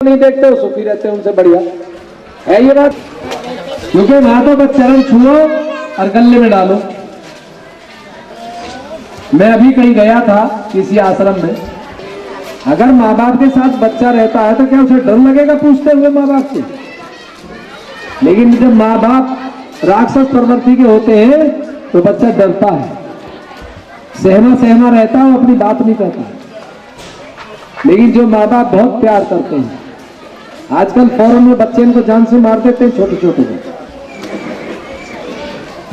नहीं देखते हो सुखी रहते हैं, उनसे बढ़िया है ये बात। क्योंकि माँ तो बस चरण छुओ और गले में डालो। मैं अभी कहीं गया था किसी आश्रम में, अगर माँ बाप के साथ बच्चा रहता है तो क्या उसे डर लगेगा पूछते हुए माँ बाप से? लेकिन जब माँ बाप राक्षस प्रवृत्ति के होते हैं तो बच्चा डरता है, सहमा सहमा रहता है, अपनी बात नहीं कहता। लेकिन जो माँ बाप बहुत प्यार करते हैं, आजकल फौरन में बच्चे इनको जान से मार देते हैं, छोटे छोटे को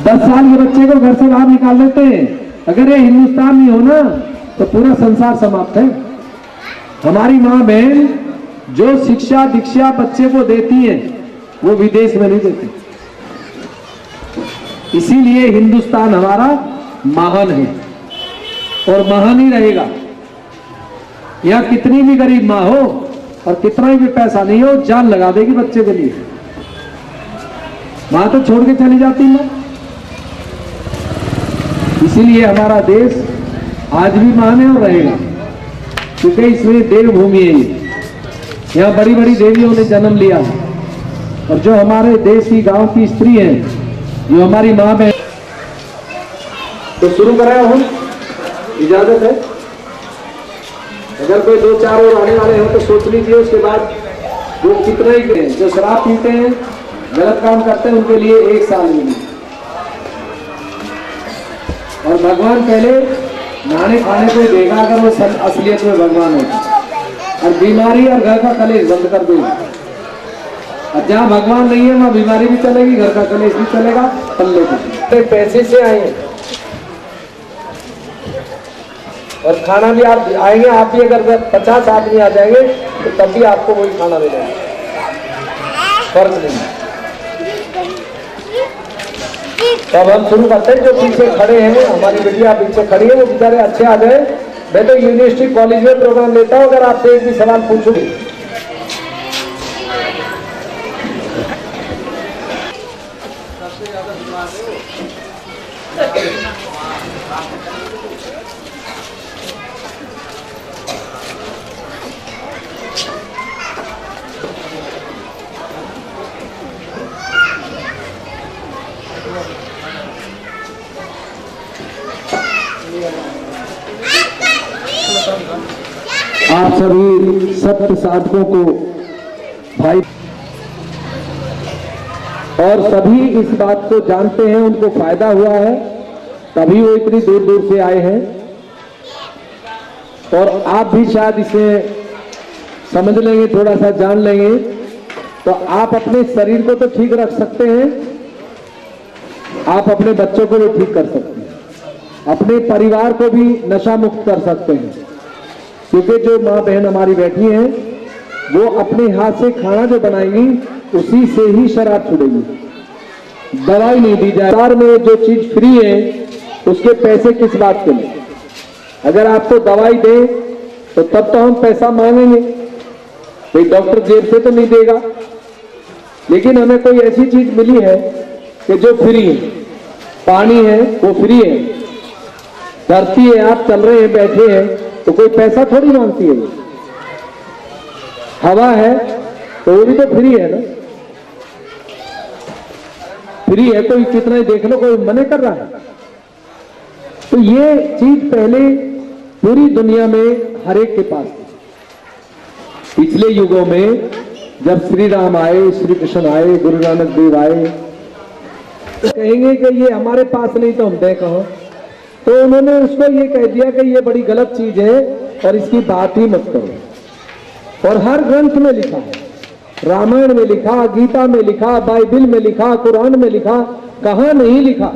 10 साल के बच्चे को घर से बाहर निकाल देते हैं। अगर ये हिंदुस्तान नहीं हो ना तो पूरा संसार समाप्त है। हमारी माँ बहन जो शिक्षा दीक्षा बच्चे को देती है वो विदेश में नहीं देती। इसीलिए हिंदुस्तान हमारा महान है और महान ही रहेगा। यहां कितनी भी गरीब माँ हो और कितना भी पैसा नहीं हो, जान लगा देगी बच्चे के लिए। मां तो छोड़ के चली जाती मां। इसीलिए हमारा देश आज भी महान है और रहेगा, क्योंकि इसमें देवभूमि है। यहाँ बड़ी बड़ी देवियों ने जन्म लिया और जो हमारे देश की गांव की स्त्री है, जो हमारी मां बहन। तो शुरू कराया हम, इजाजत है। अगर कोई 2-4 और आने वाले हो तो सोच लीजिए। उसके बाद वो कितना ही करें, जो शराब पीते हैं, गलत काम करते हैं, उनके लिए 1 साल मिली। और भगवान पहले नहाने खाने को देगा अगर वो असलियत में भगवान है। और बीमारी और घर का कलेश बंद कर देगा। और जहाँ भगवान नहीं है वहाँ बीमारी भी चलेगी, घर का कलेश भी चलेगा। पल्ले को पैसे से आए और खाना भी आप आएंगे, आप भी अगर 50 आदमी आ जाएंगे तो तब भी आपको वही खाना मिलेगा, फर्क नहीं। तो अब हम शुरू करते हैं। जो पीछे खड़े हैं, हमारी बेटियां पीछे खड़ी है, वो बेचारे अच्छे आ जाए। मैं तो यूनिवर्सिटी कॉलेज में प्रोग्राम लेता हूँ, अगर आपसे एक भी सवाल पूछूंगी। आप सभी सत्य साधकों को भाई, और सभी इस बात को जानते हैं, उनको फायदा हुआ है, तभी वो इतनी दूर दूर से आए हैं। और आप भी शायद इसे समझ लेंगे, थोड़ा सा जान लेंगे तो आप अपने शरीर को तो ठीक रख सकते हैं, आप अपने बच्चों को भी ठीक कर सकते हैं, अपने परिवार को भी नशा मुक्त कर सकते हैं। क्योंकि जो माँ बहन हमारी बैठी हैं, वो अपने हाथ से खाना जो बनाएंगी उसी से ही शराब छुड़ेगी। दवाई नहीं दी जाए। बाजार में जो चीज फ्री है उसके पैसे किस बात के लिए? अगर आपको दवाई दे तो तब तो हम पैसा मांगेंगे, कोई डॉक्टर जेब से तो नहीं देगा। लेकिन हमें कोई ऐसी चीज मिली है कि जो फ्री है, पानी है वो फ्री है, धरती है, आप चल रहे हैं, बैठे हैं, तो कोई पैसा थोड़ी मांगती है। हवा है तो वो भी तो फ्री है ना, फ्री है। कोई कितना ही देख लो, कोई मना कर रहा है। तो ये चीज पहले पूरी दुनिया में हर एक के पास थी। पिछले युगों में जब श्री राम आए, श्री कृष्ण आए, गुरु नानक देव आए, तो कहेंगे कि ये हमारे पास नहीं तो हम दे कहां। तो उन्होंने उसको ये कह दिया कि ये बड़ी गलत चीज है और इसकी बात ही मत करो। और हर ग्रंथ में लिखा है, रामायण में लिखा, गीता में लिखा, बाइबिल में लिखा, कुरान में लिखा, कहां नहीं लिखा।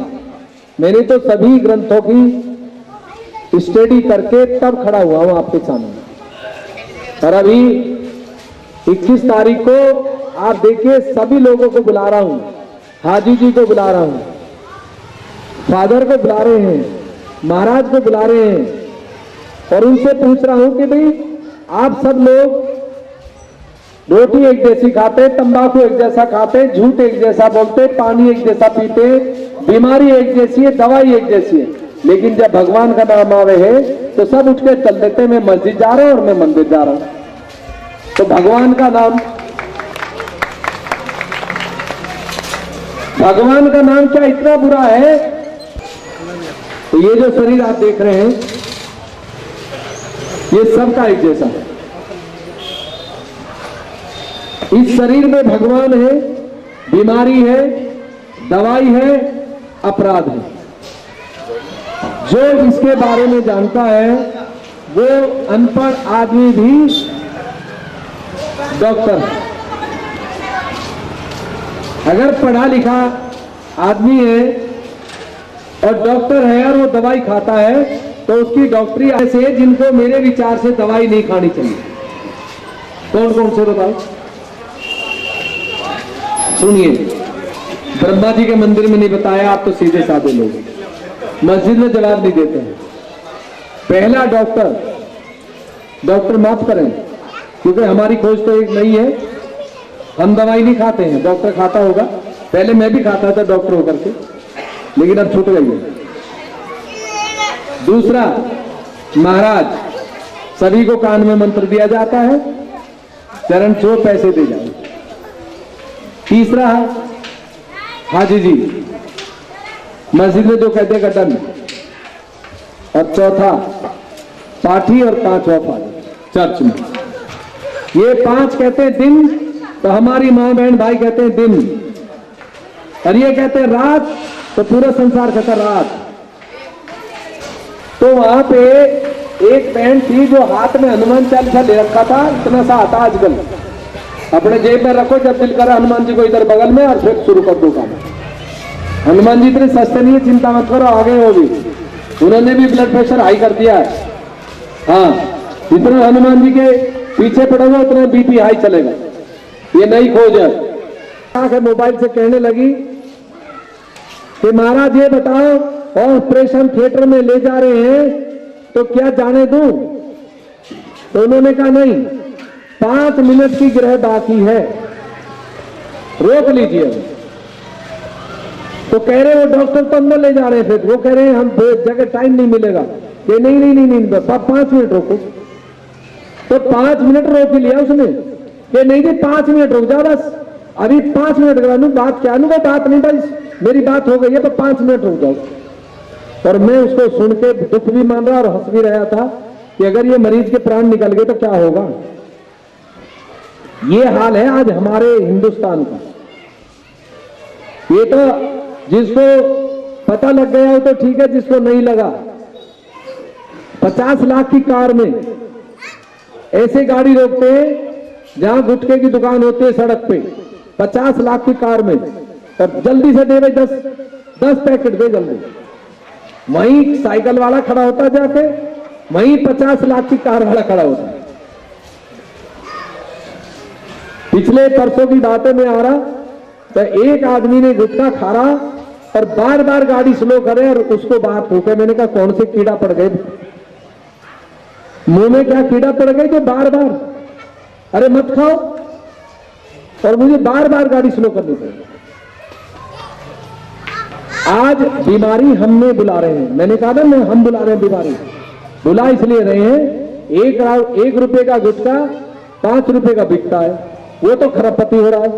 मैंने तो सभी ग्रंथों की स्टडी करके तब खड़ा हुआ हूं आपके सामने। और अभी 21 तारीख को आप देखिए, सभी लोगों को बुला रहा हूं, हाजी जी को बुला रहा हूं, फादर को बुला रहे हैं, महाराज को बुला रहे हैं, और उनसे पूछ रहा हूं कि भाई आप सब लोग रोटी एक जैसी खाते, तंबाकू एक जैसा खाते, झूठ एक जैसा बोलते, पानी एक जैसा पीते, बीमारी एक जैसी है, दवाई एक जैसी है, लेकिन जब भगवान का नाम आवे है तो सब उठ के चल देते, मैं मस्जिद जा रहा हूं और मैं मंदिर जा रहा हूं। तो भगवान का नाम क्या इतना बुरा है। तो ये जो शरीर आप देख रहे हैं ये सबका एक जैसा है। इस शरीर में भगवान है, बीमारी है, दवाई है, अपराध है। जो इसके बारे में जानता है वो अनपढ़ आदमी भी डॉक्टर है। अगर पढ़ा लिखा आदमी है और डॉक्टर है और वो दवाई खाता है तो उसकी डॉक्टरी ऐसे है जिनको मेरे विचार से दवाई नहीं खानी चाहिए। कौन कौन से बताओ? सुनिए, ब्रह्मा जी के मंदिर में नहीं बताया, आप तो सीधे साधे लोग मस्जिद में जवाब नहीं देते हैं। पहला डॉक्टर माफ करें क्योंकि हमारी खोज तो एक नहीं है, हम दवाई नहीं खाते हैं, डॉक्टर खाता होगा। पहले मैं भी खाता था डॉक्टर होकर के, लेकिन अब छूट गई है। दूसरा, महाराज सभी को कान में मंत्र दिया जाता है, चरण छो पैसे दे जाओ। तीसरा, हाजी जी मस्जिद में जो कहते हैं डन। और चौथा, पाठी और पांचवा फादर चर्च में। ये 5 कहते हैं दिन, तो हमारी मां बहन भाई कहते हैं दिन, और ये कहते हैं रात, तो पूरा संसार कहता रात। तो वहां पे एक बहन थी जो हाथ में हनुमान चालीसा ले रखा था, इतना सा आता आजकल, अपने जेब में रखो, जब दिल करे हनुमान जी को इधर बगल में, और फिर शुरू कर दो काम। हनुमान जी इतने सस्ते नहीं है, चिंता मत करो, आगे वो भी, उन्होंने भी ब्लड प्रेशर हाई कर दिया है। हाँ, जितना हनुमान जी के पीछे पड़ोगे उतना बीपी हाई चलेगा, ये नई खोज है। मोबाइल से कहने लगी कि महाराज ये बताओ, ऑपरेशन थिएटर में ले जा रहे हैं तो क्या जाने दूं? तो उन्होंने कहा नहीं, 5 मिनट की ग्रह बाकी है, रोक लीजिए। तो कह रहे वो डॉक्टर तो अंदर ले जा रहे थे, वो कह रहे हैं हम जगह टाइम नहीं मिलेगा। कि नहीं नहीं नहीं नहीं, 5 मिनट रोको। तो 5 मिनट रोक लिया उसने, कि नहीं जी 5 मिनट रुक जा, बस अभी 5 मिनट करा लूं, बात क्या लूंगा, बात नहीं भाई, मेरी बात हो गई है, तो 5 मिनट रुक जाओ। और मैं उसको सुन के दुख भी मान रहा और हंस भी रहा था कि अगर ये मरीज के प्राण निकल गए तो क्या होगा। ये हाल है आज हमारे हिंदुस्तान का। ये तो जिसको पता लग गया हो तो ठीक है, जिसको नहीं लगा। 50 लाख की कार में ऐसे गाड़ी रोकते हैं जहां गुटखे की दुकान होती है सड़क पे, 50 लाख की कार में, और जल्दी से दे भाई 10 पैकेट दे जल्दी। वहीं साइकिल वाला खड़ा होता है जाके, वहीं 50 लाख की कार वाला खड़ा होता है। पिछले परसों की बातें में आ रहा तो एक आदमी ने गुटखा खा रहा और बार बार गाड़ी स्लो करे और उसको बाहर फूके। मैंने कहा कौन से कीड़ा पड़ गए मुंह में, क्या कीड़ा पड़ गए जो बार बार, अरे मत खाओ, और मुझे बार बार गाड़ी स्लो करनी पड़ी। आज बीमारी हमें बुला रहे हैं, मैंने कहा ना हम बुला रहे हैं बीमारी, बुला इसलिए रहे हैं 1 रुपए का गुटखा 5 रुपए का बिकता है, वो तो खरबपति हो रहा है,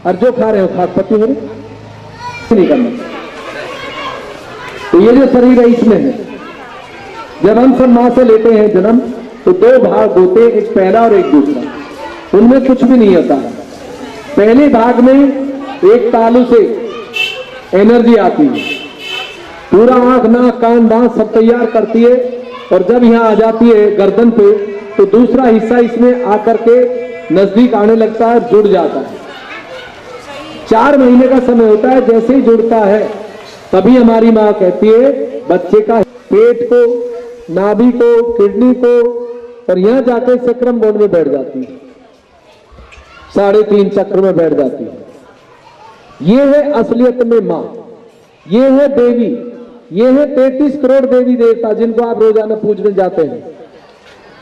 और जो खा रहे हो खाकपति हो रहे, नहीं करना। तो ये जो शरीर है इसमें है, जब हम सब मां से लेते हैं जन्म तो 2 भाग होते हैं, एक पहला और एक दूसरा। उनमें कुछ भी नहीं होता है। पहले भाग में एक तालू से एनर्जी आती है, पूरा आंख नाक कान दांत सब तैयार करती है, और जब यहां आ जाती है गर्दन पे तो दूसरा हिस्सा इसमें आकर के नजदीक आने लगता है, जुड़ जाता है। 4 महीने का समय होता है, जैसे ही जुड़ता है तभी हमारी मां कहती है बच्चे का पेट को, नाभि को, किडनी को, और यहां जाके चक्रम बोर्ड में बैठ जाती है, 3.5 चक्र में बैठ जाती है। ये है असलियत में मां, ये है देवी, ये है 33 करोड़ देवी देवता जिनको आप रोजाना पूजने जाते हैं,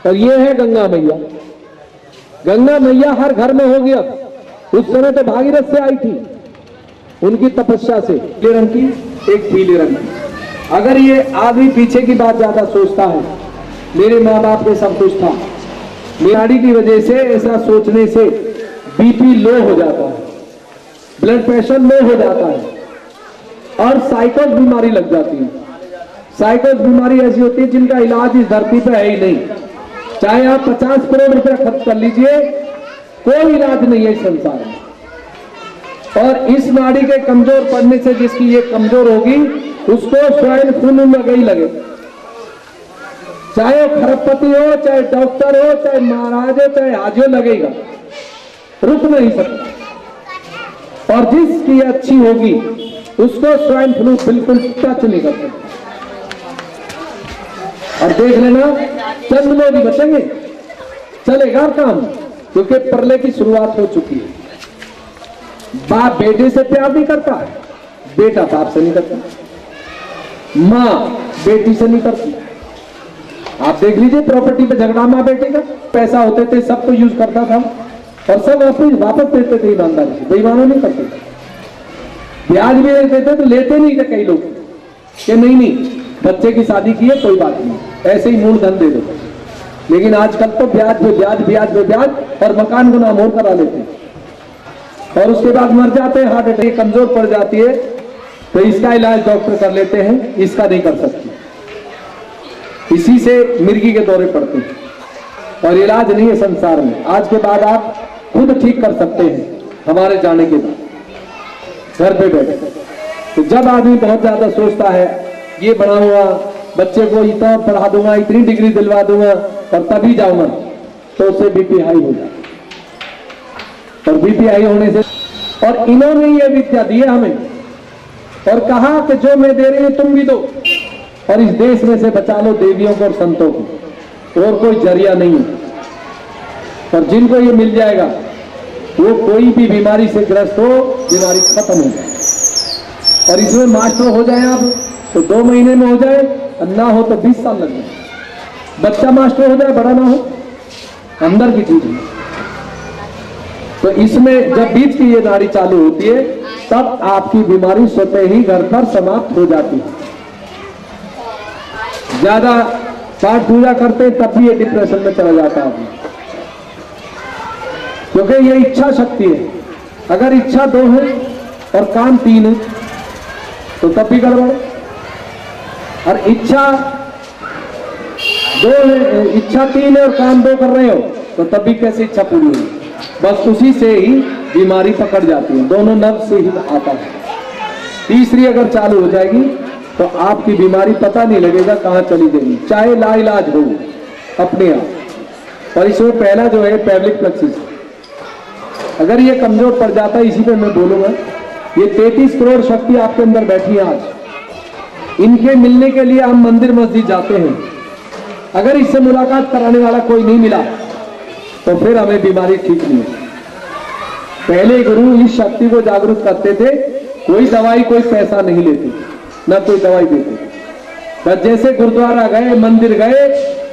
और ये है गंगा मैया। गंगा मैया हर घर में होगी अब, उस समय तो भागीरथ से आई थी, उनकी तपस्या से। पीले रंग की, एक पीले रंग की। अगर ये आदमी पीछे की बात ज्यादा सोचता है, मेरे माँ बाप में सब कुछ था, नाड़ी की वजह से ऐसा सोचने से बीपी लो हो जाता है, ब्लड प्रेशर लो हो जाता है और साइकोस बीमारी लग जाती है। साइकोस बीमारी ऐसी होती है जिनका इलाज इस धरती पे है ही नहीं। चाहे आप 50 करोड़ रुपया खर्च कर लीजिए, कोई इलाज नहीं है इस संसार में। और इस नाड़ी के कमजोर पड़ने से जिसकी ये कमजोर होगी उसको स्वाइन फ्लू लगे ही लगे, चाहे वो खरबपति हो, चाहे डॉक्टर हो, चाहे महाराज हो, चाहे हाजी हो, लगेगा, रुक नहीं सकता। और जिसकी अच्छी होगी उसको स्वाइन फ्लू बिल्कुल टच नहीं कर सकता। और देख लेना चंद लोग ही बचेंगे, चलेगा काम, क्योंकि प्रलय की शुरुआत हो चुकी है। बाप बेटे से प्यार नहीं करता, बेटा बाप से नहीं करता, मां बेटी से नहीं करती। आप देख लीजिए प्रॉपर्टी पे झगड़ा मां बेटे का, पैसा होते थे सबको यूज करता था और सब वापस देते थे ईमानदारी से, बेईमानी नहीं करते थे। ब्याज भी लेते थे तो लेते नहीं थे कई लोग कि नहीं बच्चे की शादी की है कोई बात नहीं, ऐसे ही मूलधन दे दो। लेकिन आजकल तो ब्याज पे ब्याज, ब्याज पे ब्याज, और मकान को नामोर करा लेते हैं और उसके बाद मर जाते हैं, हार्ट अटैक, कमजोर पड़ जाती है तो इसका इलाज डॉक्टर कर लेते हैं, इसका नहीं कर सकते। इसी से मिर्गी के दौरे पड़ते हैं और इलाज नहीं है संसार में। आज के बाद आप खुद ठीक कर सकते हैं हमारे जाने के बाद, घर पे बैठे। तो जब आदमी बहुत ज्यादा सोचता है ये बना हुआ बच्चे को इतना पढ़ा दूंगा, इतनी डिग्री दिलवा दूंगा और तभी जाऊंगा, तो उससे बीपी हाई हो जाए। और बीपी हाई होने से, और इन्होंने ये विद्या दी है हमें और कहा कि जो मैं दे रही हूं तुम भी दो और इस देश में से बचा लो देवियों को और संतों को, और कोई जरिया नहीं है। और जिनको ये मिल जाएगा वो कोई भी बीमारी से ग्रस्त हो, बीमारी खत्म हो जाए। और इसमें मास्टर हो जाए आप तो 2 महीने में हो जाए, और ना हो तो 20 साल लग जाए। बच्चा मास्टर हो जाए, बड़ा ना हो, अंदर की चीज है। तो इसमें जब बीच की ये नाड़ी चालू होती है तब आपकी बीमारी स्वतः ही घर पर समाप्त हो जाती है। ज्यादा पाठ पूजा करते हैं तब भी ये डिप्रेशन में चला जाता है, क्योंकि ये इच्छा शक्ति है। अगर इच्छा 2 है और काम 3 है तो तब भी गड़बड़। और इच्छा 2 है, इच्छा 3 है और काम 2 कर रहे हो तो तब भी कैसे इच्छा पूरी होगी। बस उसी से ही बीमारी पकड़ जाती है, दोनों नर्व से ही आता है। तीसरी अगर चालू हो जाएगी तो आपकी बीमारी पता नहीं लगेगा कहां चली जाएगी, चाहे लाइलाज हो अपने आप। और इसमें पहला जो है पेल्विक प्लेक्सिस, अगर ये कमजोर पड़ जाता है, इसी पे मैं बोलूंगा, ये 33 करोड़ शक्ति आपके अंदर बैठी है आज। इनके मिलने के लिए हम मंदिर मस्जिद जाते हैं, अगर इससे मुलाकात कराने वाला कोई नहीं मिला तो फिर हमें बीमारी ठीक नहीं है। पहले गुरु इस शक्ति को जागरूक करते थे, कोई दवाई कोई पैसा नहीं लेते, ना कोई दवाई देते। बस जैसे गुरुद्वारा गए, मंदिर गए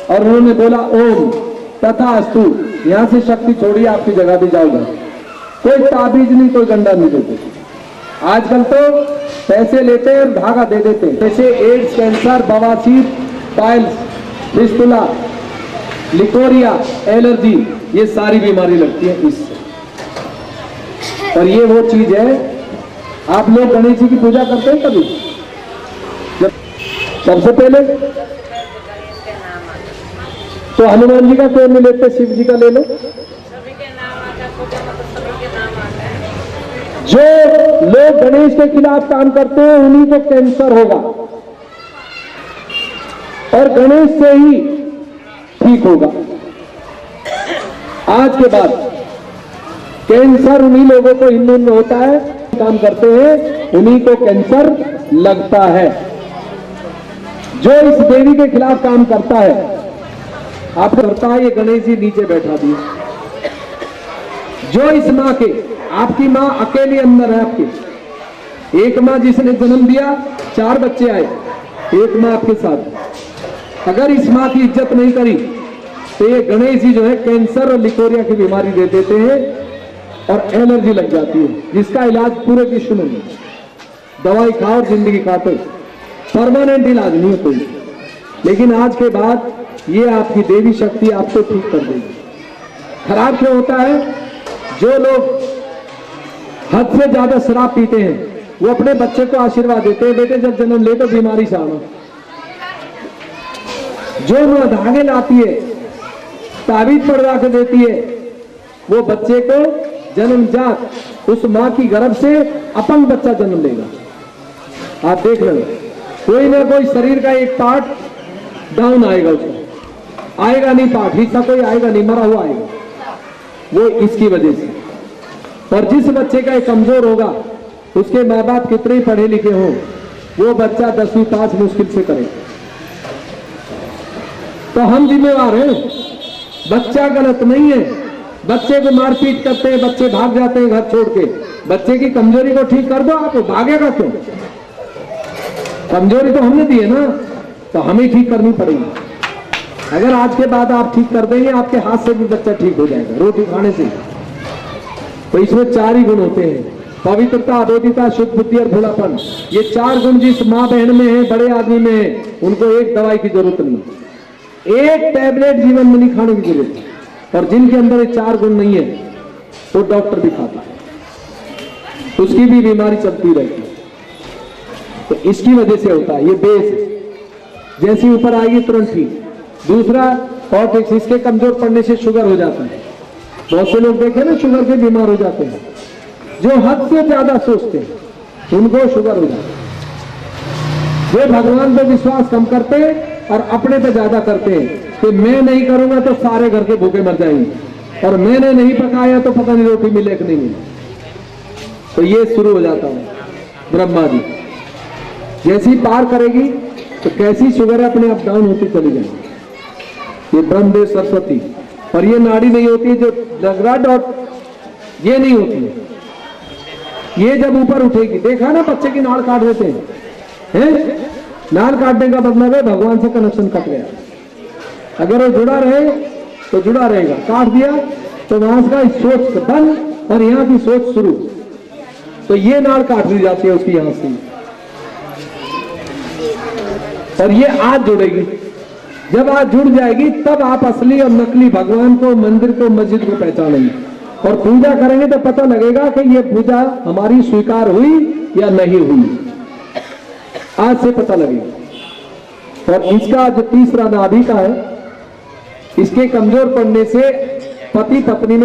और उन्होंने बोला ओम तथास्तु, यहां से शक्ति छोड़िए, आपकी जगह भी जाओगे। कोई ताबीज नहीं, कोई गंडा नहीं देते। आजकल तो पैसे लेते हैं और धागा दे देते हैं। जैसे एड्स, कैंसर, बवासीर, पाइल्स, फिस्टुला, लिकोरिया, एलर्जी, ये सारी बीमारी लगती है इससे। और ये वो चीज है, आप लोग गणेश जी की पूजा करते हैं कभी? सबसे पहले तो हनुमान जी का क्यों नहीं लेते, शिव जी का ले लो। जो लोग गणेश के खिलाफ काम करते हैं उन्हीं को कैंसर होगा और गणेश से ही ठीक होगा। आज के बाद कैंसर उन्हीं लोगों को हिंदू में होता है, काम करते हैं उन्हीं को कैंसर लगता है। जो इस देवी के खिलाफ काम करता है, आप करता है, ये गणेश जी नीचे बैठा दिए। जो इस माँ के, आपकी माँ अकेली अंदर है आपके, एक माँ जिसने जन्म दिया, 4 बच्चे आए, एक माँ आपके साथ। अगर इस माँ की इज्जत नहीं करी तो ये गणेश जी जो है कैंसर और लिकोरिया की बीमारी दे देते हैं और एलर्जी लग जाती है, जिसका इलाज पूरे विश्व में है। दवाई खाओ और जिंदगी काटो, परमानेंट इलाज नहीं है कोई। लेकिन आज के बाद ये आपकी देवी शक्ति आपको ठीक कर देगी। खराब क्यों होता है? जो लोग हद से ज्यादा शराब पीते हैं वो अपने बच्चे को आशीर्वाद देते हैं, बेटे जब जन्म ले तो बीमारी से आना। जो मां धागे लाती है, ताबीज पड़वा के देती है, वो बच्चे को जन्मजात उस मां की गर्भ से अपंग बच्चा जन्म लेगा। आप देख लेना, कोई ना कोई शरीर का एक पार्ट डाउन आएगा, उसका आएगा नहीं, पार्ट हिस्सा कोई आएगा नहीं, मरा हुआ आएगा, वो इसकी वजह से। और जिस बच्चे का एक कमजोर होगा, उसके माँ बाप कितने ही पढ़े लिखे हों, वो बच्चा 10वीं पास मुश्किल से करे। तो हम जिम्मेवार हैं, बच्चा गलत नहीं है। बच्चे को मारपीट करते हैं, बच्चे भाग जाते हैं घर छोड़ के, बच्चे की कमजोरी को ठीक कर दो, आप भागेगा क्यों? कमजोरी तो हमने दी है ना, तो हमें ठीक करनी पड़ेगी। अगर आज के बाद आप ठीक कर देंगे, आपके हाथ से भी बच्चा ठीक हो जाएगा, रोटी खाने से। तो इसमें 4 ही गुण होते हैं, पवित्रता, अबोधिता, शुद्ध बुद्धि और भोलापन। ये 4 गुण जिस माँ बहन में है, बड़े आदमी में है, उनको एक दवाई की जरूरत नहीं, एक टैबलेट जीवन में नहीं खाने की जरूरत है। और जिनके अंदर ये 4 गुण नहीं है, वो डॉक्टर भी खाता है, उसकी भी बीमारी चलती रहती है। तो इसकी वजह से होता है, ये बेस है। जैसी ऊपर आएगी तुरंत ठीक। दूसरा कॉर्टेक्स, इसके कमजोर पड़ने से शुगर हो जाता है। बहुत से लोग देखे ना, शुगर के बीमार हो जाते हैं, जो हद से ज्यादा सोचते हैं उनको शुगर हो जाता है। वे भगवान पे विश्वास कम करते हैं और अपने पे ज्यादा करते हैं कि मैं नहीं करूंगा तो सारे घर के भूखे मर जाएंगे, और मैंने नहीं पकाया तो पता नहीं रोटी मिले कि नहीं मिले। तो ये शुरू हो जाता है ब्रह्मा जी। जैसी पार करेगी तो कैसी शुगर अपने आप डाउन होती चली जाएगी। ये ब्रह्मदेव सरस्वती, और ये नाड़ी नहीं होती है जो ब्लड, और ये नहीं होती है, ये जब ऊपर उठेगी। देखा ना, बच्चे की नाड़ काट देते हैं, नाड़ काटने का मतलब है भगवान से कनेक्शन कट गया। अगर वो जुड़ा रहे तो जुड़ा रहेगा, काट दिया तो वहां का सोच बंद और यहाँ की सोच शुरू, तो ये नाड़ काट दी जाती है उसकी यहां से, और ये आज जुड़ेगी। जब आज जुड़ जाएगी तब आप असली और नकली भगवान को, मंदिर को, मस्जिद को पहचानेंगे, और पूजा करेंगे तो पता लगेगा कि ये पूजा हमारी स्वीकार हुई या नहीं हुई, आज से पता लगेगा। और इसका जो तीसरा नाभि का है, इसके कमजोर पड़ने से पति पत्नी में